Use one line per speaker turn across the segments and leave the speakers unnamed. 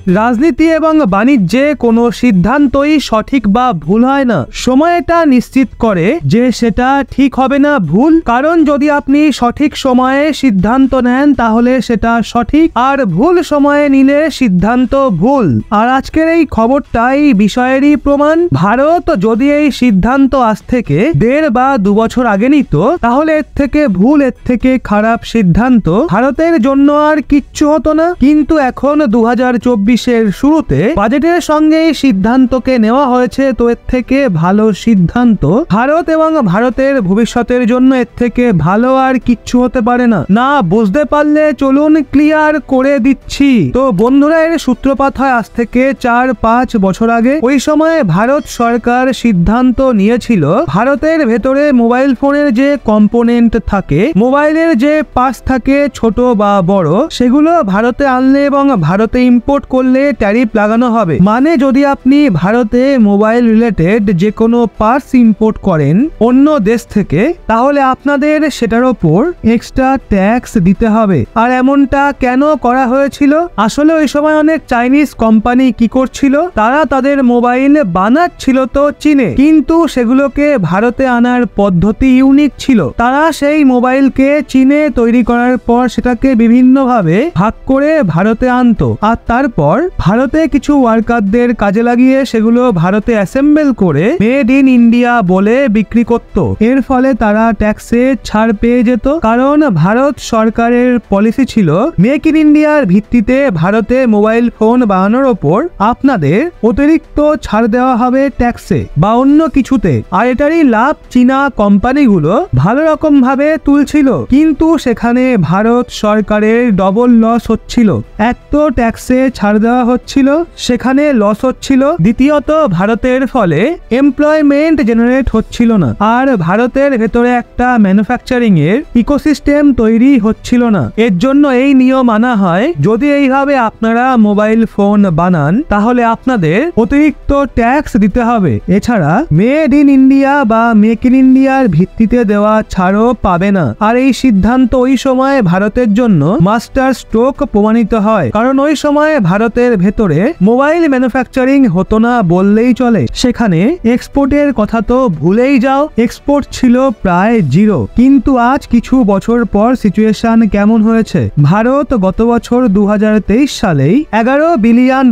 রাজনীতি এবং বাণিজ্যে কোনো সিদ্ধান্তই সঠিক বা ভুল হয় না। সময় এটা নিশ্চিত করে যে সেটা ঠিক হবে না ভুল। কারণ যদি আপনি সঠিক সময়ে সিদ্ধান্ত নেন তাহলে সেটা সঠিক, আর ভুল সময়ে নিলে সিদ্ধান্ত ভুল। আর আজকের এই খবরটাই বিষয়েরই প্রমাণ। ভারত যদি এই সিদ্ধান্ত আজ থেকে 1.5 বা 2 বছর আগে নিত তাহলে এর থেকে ভুল, এর থেকে খারাপ সিদ্ধান্ত ভারতের জন্য আর কিচ্ছু হতো না। কিন্তু এখন 2024-এর শুরুতে বাজেটের সঙ্গে এই সিদ্ধান্তকে নেওয়া হয়েছে, তো এর থেকে ভালো সিদ্ধান্ত ভারত এবং ভারতের ভবিষ্যতের জন্য এর থেকে ভালো আর কিচ্ছু হতে পারে না। না বুঝতে পারলে চলুন ক্লিয়ার করে দিচ্ছি। তো বন্ধুরা, এর সূত্রপাত হয় আজ থেকে 4-5 বছর আগে। ওই সময় ভারত সরকার সিদ্ধান্ত নিয়েছিল ভারতের ভেতরে মোবাইল ফোনের যে কম্পোনেন্ট থাকে, মোবাইলের যে পার্টস থাকে ছোট বা বড়, সেগুলো ভারতে আনলে এবং ভারতে ইম্পোর্ট করলে ট্যারিফ লাগানো হবে। মানে যদি আপনি ভারতে মোবাইল রিলেটেড যে কোনো পার্টস ইম্পোর্ট করেন অন্য দেশ থেকে, তাহলে আপনাদের সেটার ওপর এক্সট্রা ট্যাক্স দিতে হবে। আর এমনটা কেন করা হয়েছিল? আসলে ওই সময় অনেক চাইনিজ কোম্পানি কি করছিল, তারা তাদের মোবাইল বানাচ্ছিল তো চীনে, কিন্তু সেগুলোকে ভারতে আনার পদ্ধতি ইউনিক ছিল। তারা সেই মোবাইলকে চীনে তৈরি করার পর সেটাকে বিভিন্নভাবে ভাগ করে ভারতে আনতো, আর তারপর ভারতে কিছু ওয়ার্কারদের কাজে লাগিয়ে সেগুলো ভারতে অ্যাসেম্বল করে মেড ইন ইন্ডিয়া বলে বিক্রি করত। এর ফলে তারা ট্যাক্সে ছাড় পেয়ে যেত, কারণ ভারত সরকারের পলিসি ছিল মেক ইন ইন্ডিয়ার ভিত্তিতে ভারতে মোবাইল ফোন বানানোর ওপর আপনাদের অতিরিক্ত ছাড় দেওয়া হবে ট্যাক্সে বা অন্য কিছুতে। আর এটারই লাভ চীনা কোম্পানিগুলো ভালো রকম ভাবে তুলছিল, কিন্তু সেখানে ভারত সরকারের ডবল লস হচ্ছিল। এক তো ট্যাক্সে ছাড় দেওয়া হচ্ছিল, সেখানে লস হচ্ছিল, দ্বিতীয়ত ভারতের ফলে এমপ্লয়মেন্ট জেনারেট হচ্ছিল না, আর ভারতের ভেতরে একটা ম্যানুফ্যাকচারিং এর ইকোসিস্টেম তৈরি হচ্ছিল না। এর জন্য এই নিয়ম আনা হয়, যদি এইভাবে আপনারা মোবাইল ফোন বানান তাহলে আপনাদের অতিরিক্ত ট্যাক্স দিতে হবে। এছাড়া মেড ইন ইন্ডিয়া বা মেক ইন ইন্ডিয়ার ভিত্তিতে দেওয়া ছাড়ও পাবে না। আর এই সিদ্ধান্ত ওই সময় ভারতের জন্য মাস্টার স্ট্রোক প্রমাণিত হয়, কারণ ওই সময় ভারতের ভেতরে মোবাইল ম্যানুফ্যাকচারিং হতো না বললেই চলে। সেখানে এক্সপোর্টের কথা তো ভুলেই যাও, এক্সপোর্ট ছিল প্রায় 0। কিন্তু আজ কিছু বছর পর সিচুয়েশন কেমন হয়েছে? ভারত গত বছর 2023 সালেই $11 বিলিয়ন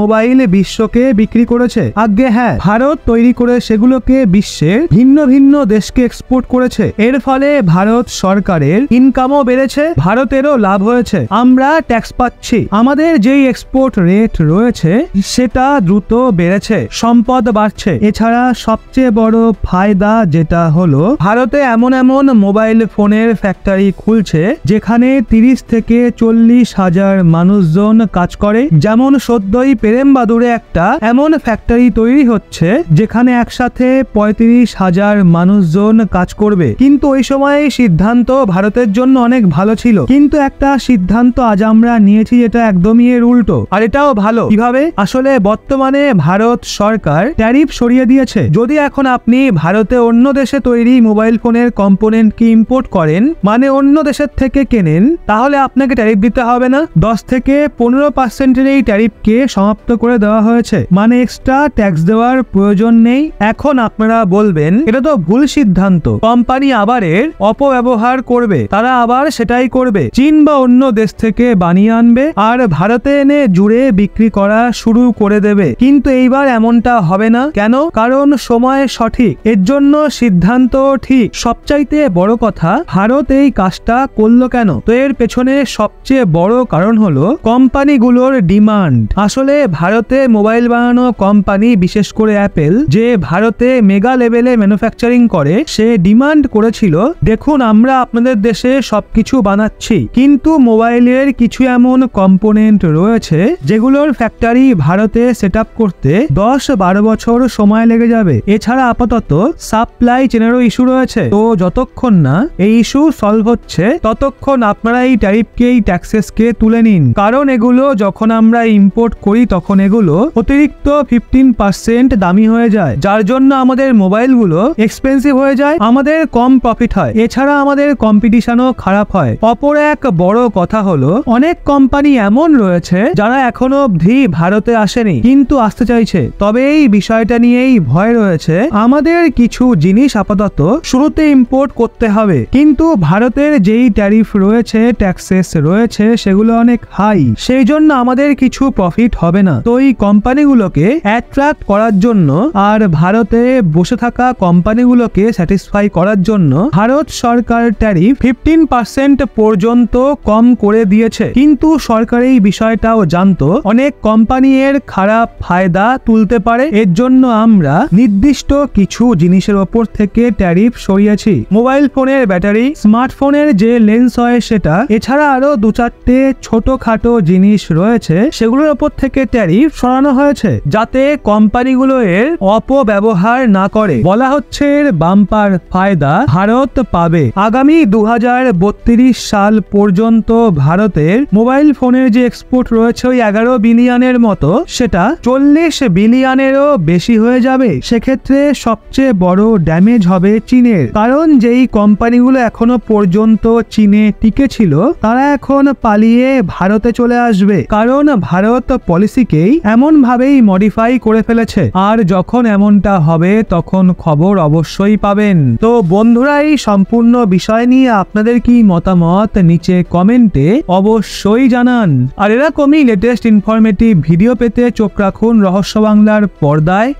মোবাইল বিশ্বকে বিক্রি করেছে। আগে হ্যাঁ, ভারত তৈরি করে সেগুলোকে বিশ্বের ভিন্ন ভিন্ন দেশকে এক্সপোর্ট করেছে। এর ফলে ভারত সরকারের ইনকামও বেড়েছে, ভারতেরও লাভ হয়েছে। আমরা ট্যাক্স পাচ্ছি, আমাদের যেই এক্সপোর্ট রেট রয়েছে সেটা দ্রুত বেড়েছে, সম্পদ বাড়ছে। এছাড়া সবচেয়ে বড় ফায়দা যেটা হলো, ভারতে এমন এমন মোবাইল ফোনের ফ্যাক্টরি খুলছে যেখানে 30 থেকে 40 হাজার মানুষজন কাজ করে। যেমন সদ্যই পেরেমবাদুরে একটা এমন ফ্যাক্টরি তৈরি হচ্ছে যেখানে একসাথে 35 হাজার মানুষজন কাজ করবে। কিন্তু ওই সময় সিদ্ধান্ত ভারতের জন্য অনেক ভালো ছিল, কিন্তু একটা সিদ্ধান্ত আজ আমরা নিয়েছি যেটা একদমই এর উল্টো। আর এটাও ভালো কিভাবে? আসলে বর্তমানে ভারত সরকার ট্যারিফ সরিয়ে দিয়েছে। যদি এখন আপনি ভারতে অন্য দেশে তৈরি মোবাইল ফোনের কম্পোনেন্ট কি ইম্পোর্ট করেন, মানে অন্য দেশের থেকে কেনেন, তাহলে আপনাকে ট্যারিফ দিতে হবে না। 10 থেকে 15% এই ট্যারিফকে সমাপ্ত করে দেওয়া হয়েছে, মানে এক্সট্রা ট্যাক্স দেওয়ার প্রয়োজন নেই। এখন আপনারা বলবেন এটা তো ভুল সিদ্ধান্ত, কোম্পানি আবার এর অপব্যবহার করবে, তারা আবার সেটাই করবে, চীন বা অন্য দেশ থেকে বানিয়ে আনবে আর ভারতে এনে জুড়ে বিক্রি করা শুরু করে দেবে। কিন্তু এইবার এমনটা হবে না। কেন? কারণ সময় সঠিক, এর জন্য সিদ্ধান্ত ঠিক। সবচাইতে বড় কথা, ভারত এই কাজটা করলো কেন? তো এর পেছনে সবচেয়ে বড় কারণ হলো কোম্পানিগুলোর ডিমান্ড। আসলে ভারতে মোবাইল বানানো কোম্পানি, বিশেষ করে অ্যাপেল, যে ভারতে মেগা লেভেলে ম্যানুফ্যাকচারিং করে, সে ডিমান্ড করেছিল, দেখুন আমরা আপনাদের দেশে সবকিছু বানাচ্ছি, কিন্তু মোবাইলের কিছু এমন কম্পোনেন্ট রয়েছে যেগুলোর ফ্যাক্টরি ভারতে সেট আপ করতে 10-12 বছর সময় লেগে যাবে। এছাড়া আপাতত সাপ্লাই চেনেরও ইস্যু রয়েছে। তো যতক্ষণ না এই ইস্যু সলভ হচ্ছে ততক্ষণ আপনারা এই ট্যারিফকে, এই ট্যাক্সেসকে তুলে নিন। কারণ এগুলো যখন আমরা ইম্পোর্ট করি তখন এগুলো অতিরিক্ত 15% দামি হয়ে যায়, যার জন্য আমাদের মোবাইলগুলো এক্সপেন্সিভ হয়ে যায়, আমাদের কম প্রফিট হয়। এছাড়া আমাদের কম্পিটিশনও খারাপ হয়। অপর এক বড় কথা হলো, অনেক কোম্পানি এমন রয়েছে যারা তারা এখনো অবধি ভারতে আসেনি, কিন্তু আসতে চাইছে। তবে এই বিষয়টা নিয়েই ভয় রয়েছে, আমাদের কিছু জিনিস আপাতত শুরুতে ইম্পোর্ট করতে হবে, কিন্তু ভারতের যেই ট্যারিফ রয়েছে, ট্যাক্সেস রয়েছে, সেগুলো অনেক হাই, সেই জন্য আমাদের কিছু প্রফিট হবে না। তো এই কোম্পানিগুলোকে অ্যাট্রাক্ট করার জন্য আর ভারতে বসে থাকা কোম্পানিগুলোকে স্যাটিসফাই করার জন্য ভারত সরকার ট্যারিফ 15% পর্যন্ত কম করে দিয়েছে। কিন্তু সরকার এই বিষয়টাও জানতো অনেক কোম্পানি এর খারাপ ফায়দা তুলতে পারে, এর জন্য আমরা নির্দিষ্ট কিছু জিনিসের ওপর থেকে ট্যারিফ সরিয়েছি। মোবাইল ফোনের ব্যাটারি, স্মার্টফোনের যে লেন্স হয় সেটা, এছাড়া আরো 2-4টে ছোটখাটো জিনিস রয়েছে, সেগুলোর ওপর থেকে ট্যারিফ সরানো হয়েছে যাতে কোম্পানিগুলো এর অপব্যবহার না করে। বলা হচ্ছে এর বাম্পার ফায়দা ভারত পাবে। আগামী 2032 সাল পর্যন্ত ভারতের মোবাইল ফোনের যে এক্সপোর্ট রয়েছে ওই 11 বিলিয়নের মতো, সেটা 40 বিলিয়নেরও বেশি হয়ে যাবে। সেক্ষেত্রে সবচেয়ে বড় ড্যামেজ হবে চীনের, কারণ যেই কোম্পানিগুলো এখনো পর্যন্ত চীনে টিকে ছিল তারা এখন পালিয়ে ভারতে চলে আসবে, কারণ ভারত পলিসিকেই এমন ভাবেই মডিফাই করে ফেলেছে। আর যখন এমনটা হবে তখন খবর অবশ্যই পাবেন। তো বন্ধুরা, এই সম্পূর্ণ বিষয় নিয়ে আপনাদের কি মতামত নিচে কমেন্টে অবশ্যই জানান। আর এরকমই লেটেস্ট ইনফরমেটিভ ভিডিও পেতে চোখ রাখুন রহস্য বাংলার পর্দায়।